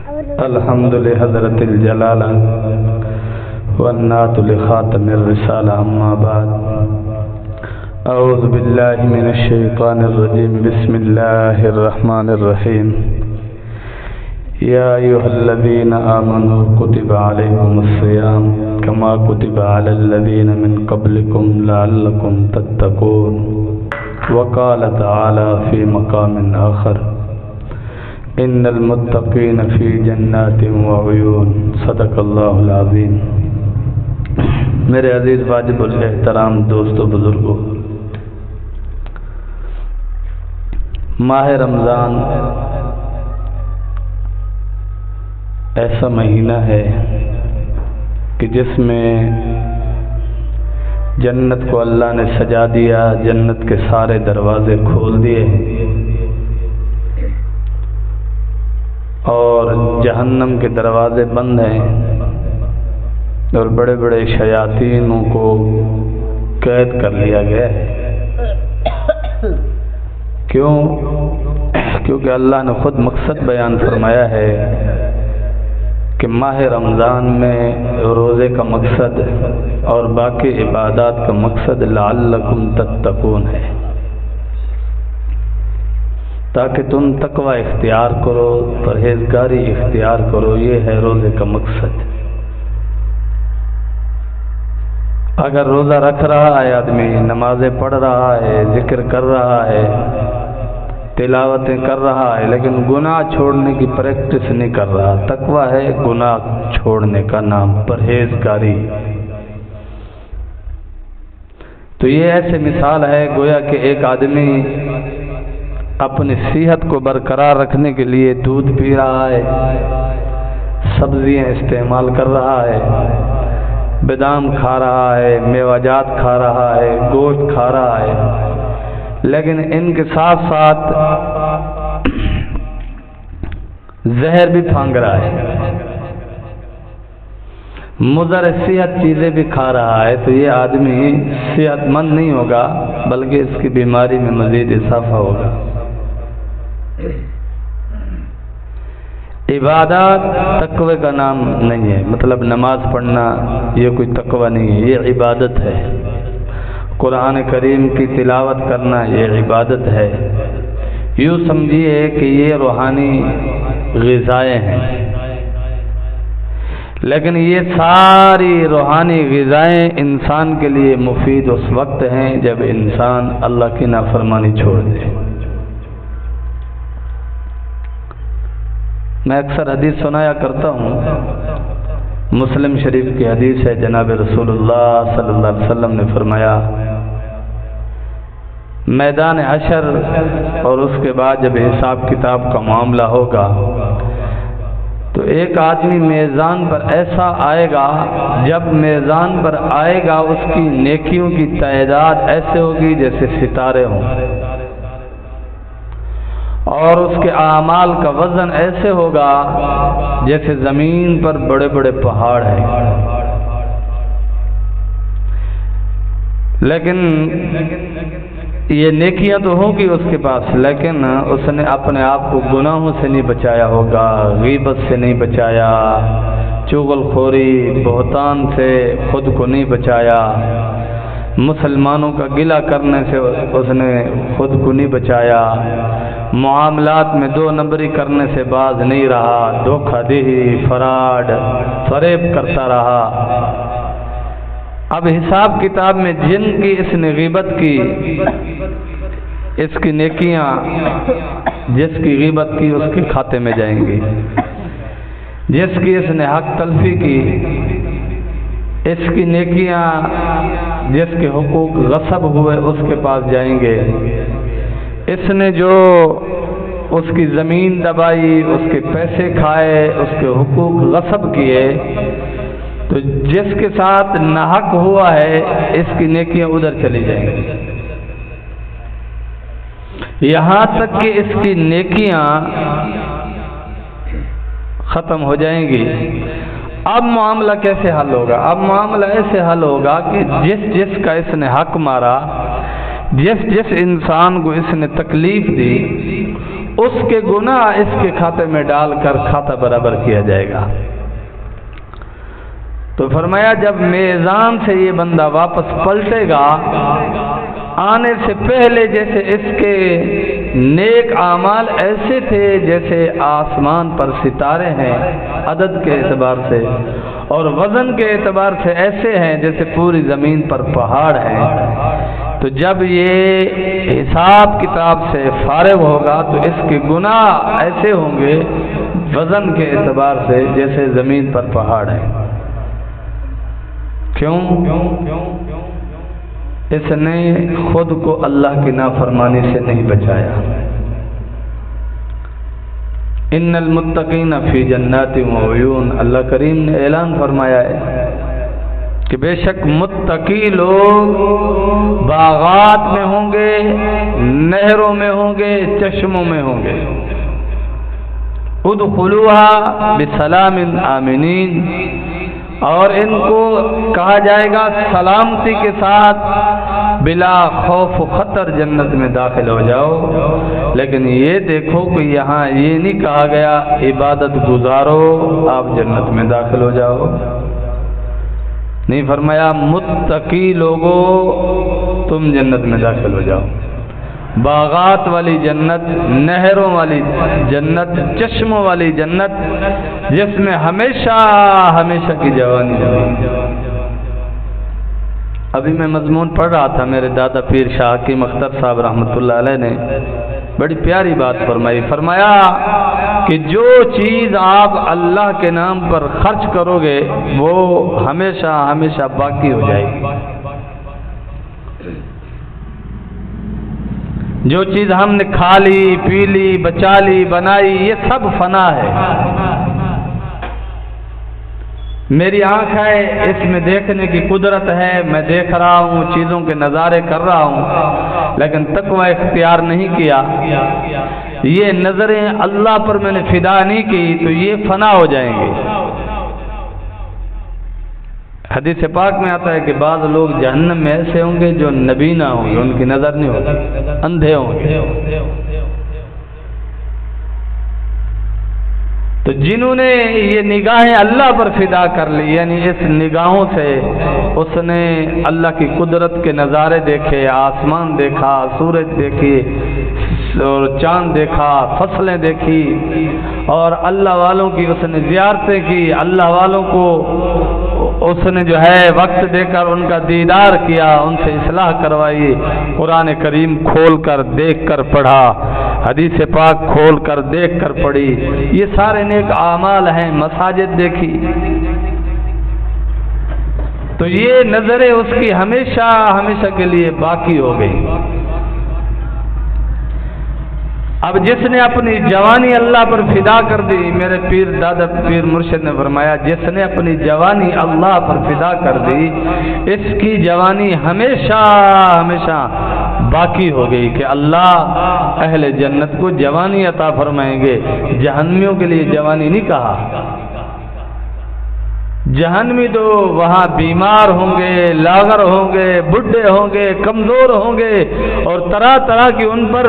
الحمد لحضرت الجلالہ والنعت لخاتم الرسالہ اما بعد اعوذ باللہ من الشیطان الرجیم بسم اللہ الرحمن الرحیم یا ایہا الذین آمنوا کتب علیکم الصیام کما کتب علی الذین من قبلکم لعلکم تتقون وقال تعالی فی مقام آخر ان المتقین فی جنات وعیون صدق اللہ العظیم۔ میرے عزیز واجب الاحترام دوستو بزرگو، ماہ رمضان ایسا مہینہ ہے کہ جس میں جنت کو اللہ نے سجا دیا، جنت کے سارے دروازے کھول دیے اور جہنم کے دروازے بند ہیں اور بڑے بڑے شیاطینوں کو قید کر لیا گیا ہے۔ کیونکہ اللہ نے خود مقصد بیان فرمایا ہے کہ ماہ رمضان میں روزے کا مقصد اور باقی عبادات کا مقصد لعلکم تتقون ہے، تاکہ تم تقوی اختیار کرو، پرہیزگاری اختیار کرو۔ یہ ہے روزے کا مقصد۔ اگر روزہ رکھ رہا ہے آدمی، نمازیں پڑھ رہا ہے، ذکر کر رہا ہے، تلاوتیں کر رہا ہے، لیکن گناہ چھوڑنے کی پریکٹس نہیں کر رہا، تقوی ہے گناہ چھوڑنے کا نام، پرہیزگاری۔ تو یہ ایسے مثال ہے گویا کہ ایک آدمی اپنی صحت کو برقرار رکھنے کے لیے دودھ پی رہا ہے، سبزیاں استعمال کر رہا ہے، بادام کھا رہا ہے، میوہ کھا رہا ہے، گوشت کھا رہا ہے، لیکن ان کے ساتھ ساتھ زہر بھی پھانگ رہا ہے، مضر صحت چیزیں بھی کھا رہا ہے، تو یہ آدمی صحت مند نہیں ہوگا بلکہ اس کی بیماری میں مزید اضافہ ہوگا۔ عبادات تقوی کا نام نہیں ہے، مطلب نماز پڑھنا یہ کوئی تقوی نہیں ہے، یہ عبادت ہے۔ قرآن کریم کی تلاوت کرنا یہ عبادت ہے۔ یوں سمجھیے کہ یہ روحانی غذائیں ہیں، لیکن یہ ساری روحانی غذائیں انسان کے لیے مفید اس وقت ہیں جب انسان اللہ کی نافرمانی چھوڑ دے۔ میں اکثر حدیث سنایا کرتا ہوں، مسلم شریف کی حدیث ہے، جناب رسول اللہ صلی اللہ علیہ وسلم نے فرمایا میدان حشر اور اس کے بعد جب حساب کتاب کا معاملہ ہوگا تو ایک آدمی میزان پر ایسا آئے گا، جب میزان پر آئے گا اس کی نیکیوں کی تعداد ایسے ہوگی جیسے ستارے ہوں، اور اس کے اعمال کا وزن ایسے ہوگا جیسے زمین پر بڑے بڑے پہاڑ ہیں۔ لیکن یہ نیکیاں تو ہوگی اس کے پاس، لیکن اس نے اپنے آپ کو گناہوں سے نہیں بچایا ہوگا، غیبت سے نہیں بچایا، چغل خوری بہتان سے خود کو نہیں بچایا، مسلمانوں کا گلہ کرنے سے اس نے خود کو نہیں بچایا، معاملات میں دو نمبری کرنے سے باز نہیں رہا، دھوکہ دہی، فراڈ، فریب کرتا رہا۔ اب حساب کتاب میں جن کی اس نے غیبت کی، اس کی نیکیاں جس کی غیبت کی اس کے کھاتے میں جائیں گی، جس کی اس نے حق تلفی کی اس کی نیکیاں، جس کے حقوق غصب ہوئے اس کے پاس جائیں گے، اس نے جو اس کی زمین دبائی، اس کے پیسے کھائے، اس کے حقوق غصب کیے، تو جس کے ساتھ ناحق ہوا ہے اس کی نیکیاں ادھر چلی جائیں گی، یہاں تک کہ اس کی نیکیاں ختم ہو جائیں گی۔ اب معاملہ کیسے حل ہوگا؟ اب معاملہ ایسے حل ہوگا کہ جس کا اس نے حق مارا، جس انسان کو اس نے تکلیف دی، اس کے گناہ اس کے کھاتے میں ڈال کر کھاتا برابر کیا جائے گا۔ تو فرمایا جب میزان سے یہ بندہ واپس پلٹے گا، آنے سے پہلے جیسے اس کے نیک اعمال ایسے تھے جیسے آسمان پر ستارے ہیں عدد کے اعتبار سے، اور وزن کے اعتبار سے ایسے ہیں جیسے پوری زمین پر پہاڑ ہیں۔ تو جب یہ حساب کتاب سے فارغ ہوگا تو اس کے گناہ ایسے ہوں گے وزن کے اعتبار سے جیسے زمین پر پہاڑ ہیں۔ کیوں؟ اس نے خود کو اللہ کی نافرمانی سے نہیں بچایا۔ ان المتقین فی جنات و عیون، اللہ کریم نے اعلان فرمایا ہے کہ بے شک متقی لوگ باغات میں ہوں گے، نہروں میں ہوں گے، چشموں میں ہوں گے۔ ادخلوها بسلام آمنین، اور ان کو کہا جائے گا سلامتی کے ساتھ بلا خوف و خطر جنت میں داخل ہو جاؤ۔ لیکن یہ دیکھو کہ یہاں یہ نہیں کہا گیا عبادت گزارو آپ جنت میں داخل ہو جاؤ، نہیں فرمایا متقی لوگوں تم جنت میں داخل ہو جاؤ۔ باغات والی جنت، نہروں والی جنت، چشموں والی جنت جس میں ہمیشہ ہمیشہ کی جوانی رہے۔ ابھی میں مضمون پڑھ رہا تھا، میرے دادا پیر شاہ حکیم اختر صاحب رحمۃ اللہ علیہ نے بڑی پیاری بات فرمائی۔ فرمایا کہ جو چیز آپ اللہ کے نام پر خرچ کرو گے وہ ہمیشہ ہمیشہ باقی ہو جائے گی۔ جو چیز ہم نے کھا لی، پی لی، بچا لی، بنائی، یہ سب فنا ہے۔ میری آنکھ ہے، اس میں دیکھنے کی قدرت ہے، میں دیکھ رہا ہوں، چیزوں کے نظارے کر رہا ہوں، لیکن تقوی اختیار نہیں کیا، یہ نظریں اللہ پر میں نے فدا نہیں کی تو یہ فنا ہو جائیں گے۔ حدیث پاک میں آتا ہے کہ بعض لوگ جہنم میں ایسے ہوں گے جو نبینا ہوں گے، ان کی نظر نہیں ہوگی، اندھے ہوں گے۔ تو جنہوں نے یہ نگاہیں اللہ پر فدا کر لی، یعنی اس نگاہوں سے اس نے اللہ کی قدرت کے نظارے دیکھے، آسمان دیکھا، سورج دیکھی اور چاند دیکھا، فصلیں دیکھی، اور اللہ والوں کی اس نے زیارتیں کی، اللہ والوں کو اس نے جو ہے وقت دے کر ان کا دیدار کیا، ان سے اصلاح کروائی، قرآن کریم کھول کر دیکھ کر پڑھا، حدیث پاک کھول کر دیکھ کر پڑھی، یہ سارے نیک اعمال ہیں، مساجد دیکھی، تو یہ نظریں اس کی ہمیشہ ہمیشہ کے لیے باقی ہو گئی۔ اب جس نے اپنی جوانی اللہ پر فدا کر دی، میرے پیر دادا پیر مرشد نے فرمایا جس نے اپنی جوانی اللہ پر فدا کر دی، اس کی جوانی ہمیشہ ہمیشہ باقی ہو گئی کہ اللہ اہل جنت کو جوانی عطا فرمائیں گے۔ جہنمیوں کے لیے جوانی نہیں کہا، جہنمی تو وہاں بیمار ہوں گے، لاغر ہوں گے، بڈھے ہوں گے، کمزور ہوں گے، اور طرح طرح کی ان پر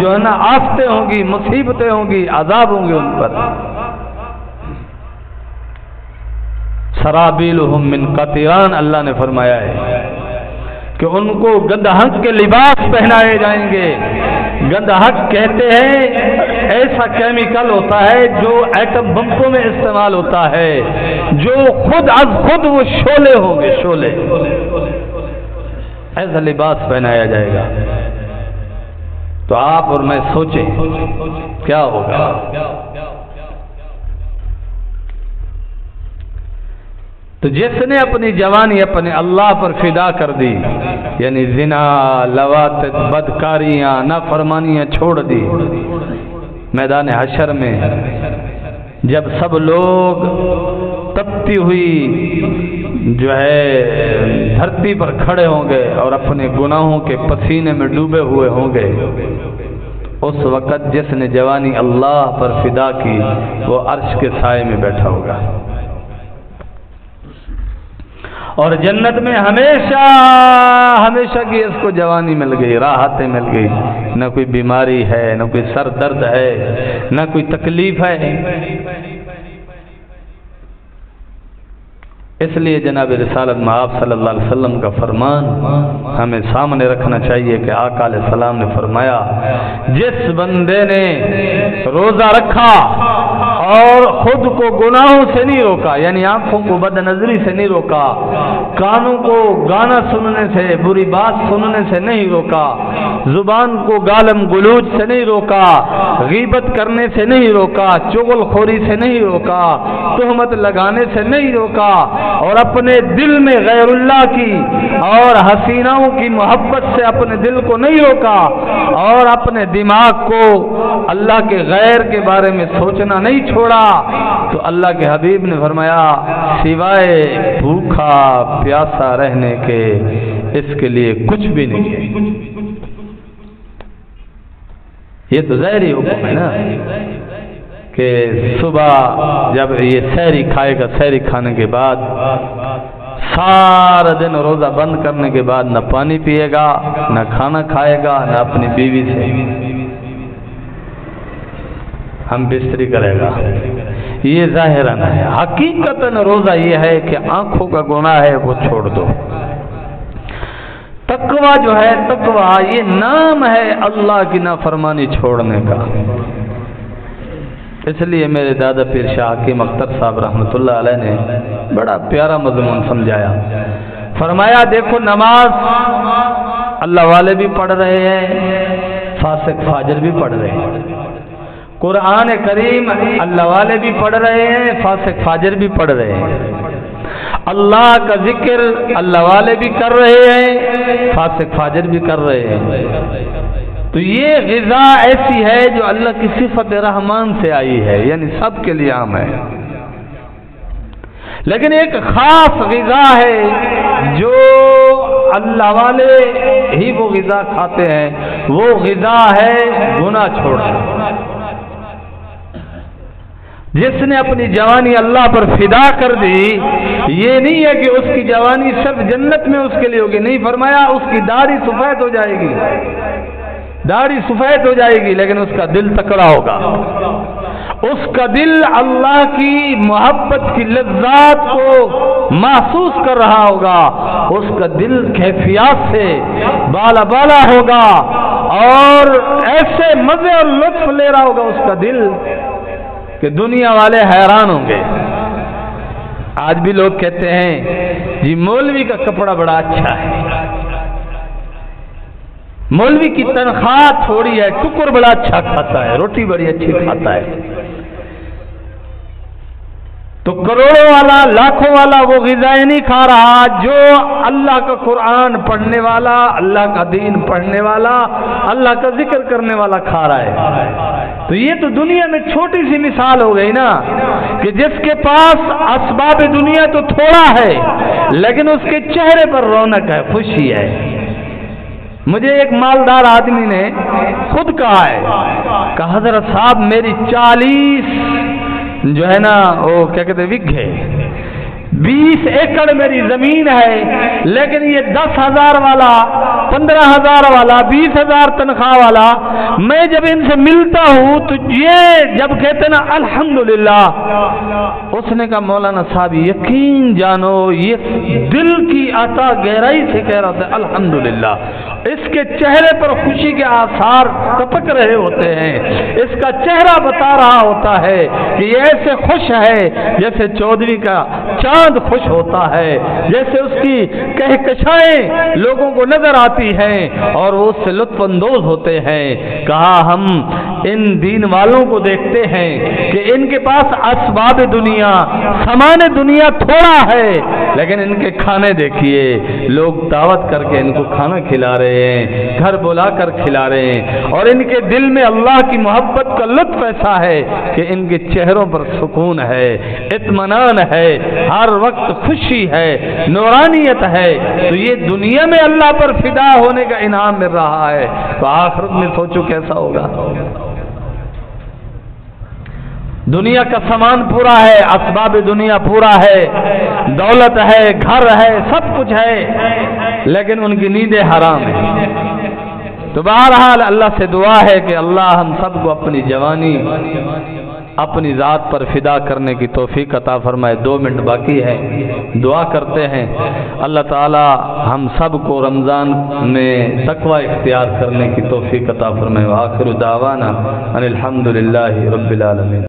جو ہے نا آفتیں ہوں گی، مصیبتیں ہوں گی، عذاب ہوں گے ان پر۔ سرابیلہم من قطران، اللہ نے فرمایا ہے کہ ان کو گندہک کے لباس پہنائے جائیں گے۔ گندہک کہتے ہیں ایسا کیمیکل ہوتا ہے جو ایٹم بموں میں استعمال ہوتا ہے، جو خود از خود وہ شعلے ہوں گے، شعلے، ایسا لباس پہنایا جائے گا۔ تو آپ اور میں سوچیں کیا ہوگا۔ تو جس نے اپنی جوانی اپنے اللہ پر فدا کر دی، یعنی زنا، لواطت، بدکاریاں، نافرمانیاں چھوڑ دی، میدان حشر میں جب سب لوگ تپتی ہوئی جو ہے دھرتی پر کھڑے ہوں گے اور اپنے گناہوں کے پسینے میں ڈوبے ہوئے ہوں گے، اس وقت جس نے جوانی اللہ پر فدا کی وہ عرش کے سائے میں بیٹھا ہوگا، اور جنت میں ہمیشہ ہمیشہ کی اس کو جوانی مل گئی، راحتیں مل گئی، نہ کوئی بیماری ہے، نہ کوئی سر درد ہے، نہ کوئی تکلیف ہے۔ اس لیے جناب رسالت مآب صلی اللہ علیہ وسلم کا فرمان ہمیں سامنے رکھنا چاہیے کہ آقا علیہ السلام نے فرمایا، جس بندے نے روزہ رکھا اور خود کو گناہوں سے نہیں روکا، یعنی آنکھوں کو بد نظری سے نہیں روکا، کانوں کو گانا سننے سے، بری بات سننے سے نہیں روکا، زبان کو گالم گلوچ سے نہیں روکا، غیبت کرنے سے نہیں روکا، چغل خوری سے نہیں روکا، تہمت لگانے سے نہیں روکا، اور اپنے دل میں غیر اللہ کی اور حسیناؤں کی محبت سے اپنے دل کو نہیں روکا، اور اپنے دماغ کو اللہ کے غیر کے بارے میں سوچنا نہیں چھوڑا، تو اللہ کے حبیب نے فرمایا سوائے بھوکا پیاسا رہنے کے اس کے لیے کچھ بھی نہیں ہے۔ یہ تو ظاہری حکم ہے نا کہ صبح جب یہ سحری کھائے گا، سحری کھانے کے بعد سارا دن روزہ بند کرنے کے بعد نہ پانی پیے گا، نہ کھانا کھائے گا، نہ اپنی بیوی سے ہم بستری کرے گا، یہ ظاہراً ہے۔ حقیقتاً روزہ یہ ہے کہ آنکھوں کا گناہ ہے وہ چھوڑ دو۔ تقویٰ جو ہے، تقویٰ یہ نام ہے اللہ کی نافرمانی چھوڑنے کا۔ اس لیے میرے دادا پیر شاہ حکیم اختر صاحب رحمۃ اللہ علیہ نے بڑا پیارا مضمون سمجھایا، فرمایا دیکھو نماز اللہ والے بھی پڑھ رہے ہیں، فاسق فاجر بھی پڑھ رہے ہیں، قرآن کریم اللہ والے بھی پڑھ رہے ہیں، فاسق فاجر بھی پڑھ رہے ہیں، اللہ کا ذکر اللہ والے بھی کر رہے ہیں، فاسق فاجر بھی کر رہے ہیں۔ تو یہ غذا ایسی ہے جو اللہ کی صفت رحمان سے آئی ہے، یعنی سب کے لیے عام ہے، لیکن ایک خاص غذا ہے جو اللہ والے ہی وہ غذا کھاتے ہیں، وہ غذا ہے گناہ چھوڑنا۔ جس نے اپنی جوانی اللہ پر فدا کر دی، یہ نہیں ہے کہ اس کی جوانی صرف جنت میں اس کے لیے ہوگی، نہیں، فرمایا اس کی داڑھی سفید ہو جائے گی، داڑھی سفید ہو جائے گی، لیکن اس کا دل تکڑا ہوگا، اس کا دل اللہ کی محبت کی لذات کو محسوس کر رہا ہوگا، اس کا دل کیفیات سے بالا بالا ہوگا، اور ایسے مزے اور لطف لے رہا ہوگا اس کا دل کہ دنیا والے حیران ہوں گے۔ آج بھی لوگ کہتے ہیں جی مولوی کا کپڑا بڑا اچھا ہے، مولوی کی تنخواہ تھوڑی ہے، ٹکر بڑا اچھا کھاتا ہے، روٹی بڑی اچھی کھاتا ہے، تو کروڑوں والا لاکھوں والا وہ غذائیں نہیں کھا رہا جو اللہ کا قرآن پڑھنے والا، اللہ کا دین پڑھنے والا، اللہ کا ذکر کرنے والا کھا رہا ہے۔ تو یہ تو دنیا میں چھوٹی سی مثال ہو گئی نا، کہ جس کے پاس اسباب دنیا تو تھوڑا ہے لیکن اس کے چہرے پر رونق ہے، خوشی ہے۔ مجھے ایک مالدار آدمی نے خود کہا ہے کہ حضرت صاحب میری 40 جو ہے نا وہ کیا کہتے ہیں وگھے 20 ایکڑ میری زمین ہے، لیکن یہ 10,000 والا، 15,000 والا، 20,000 تنخواہ والا، میں جب ان سے ملتا ہوں تو یہ جب کہتے نا الحمدللہ، اس نے کہا مولانا صاحب یقین جانو یہ دل کی عطا گہرائی سے کہہ رہا تھا الحمدللہ، اس کے چہرے پر خوشی کے آثار ٹپک رہے ہوتے ہیں، اس کا چہرہ بتا رہا ہوتا ہے کہ یہ ایسے خوش ہے جیسے چودھری کا چاند خوش ہوتا ہے، جیسے اس کی کہکشائیں لوگوں کو نظر آتی ہیں اور وہ اس سے لطف اندوز ہوتے ہیں۔ کہا ہم ان دین والوں کو دیکھتے ہیں کہ ان کے پاس اسباب دنیا، سامان دنیا تھوڑا ہے، لیکن ان کے کھانے دیکھیے، لوگ دعوت کر کے ان کو کھانا کھلا رہے ہیں، گھر بلا کر کھلا رہے ہیں، اور ان کے دل میں اللہ کی محبت کا لطف ایسا ہے کہ ان کے چہروں پر سکون ہے، اطمینان ہے، ہر وقت خوشی ہے، نورانیت ہے۔ تو یہ دنیا میں اللہ پر فدا ہونے کا انعام مل رہا ہے، تو آخرت میں سوچو کیسا ہوگا۔ دنیا کا سامان پورا ہے، اسباب دنیا پورا ہے، دولت ہے، گھر ہے، سب کچھ ہے، لیکن ان کی نیندیں حرام ہیں۔ تو بہرحال اللہ سے دعا ہے کہ اللہ ہم سب کو اپنی جوانی اپنی ذات پر فدا کرنے کی توفیق عطا فرمائے۔ 2 منٹ باقی ہے، دعا کرتے ہیں اللہ تعالی ہم سب کو رمضان میں تقوی اختیار کرنے کی توفیق عطا فرمائے۔ وآخر دعوانا ان الحمدللہ رب العالمین۔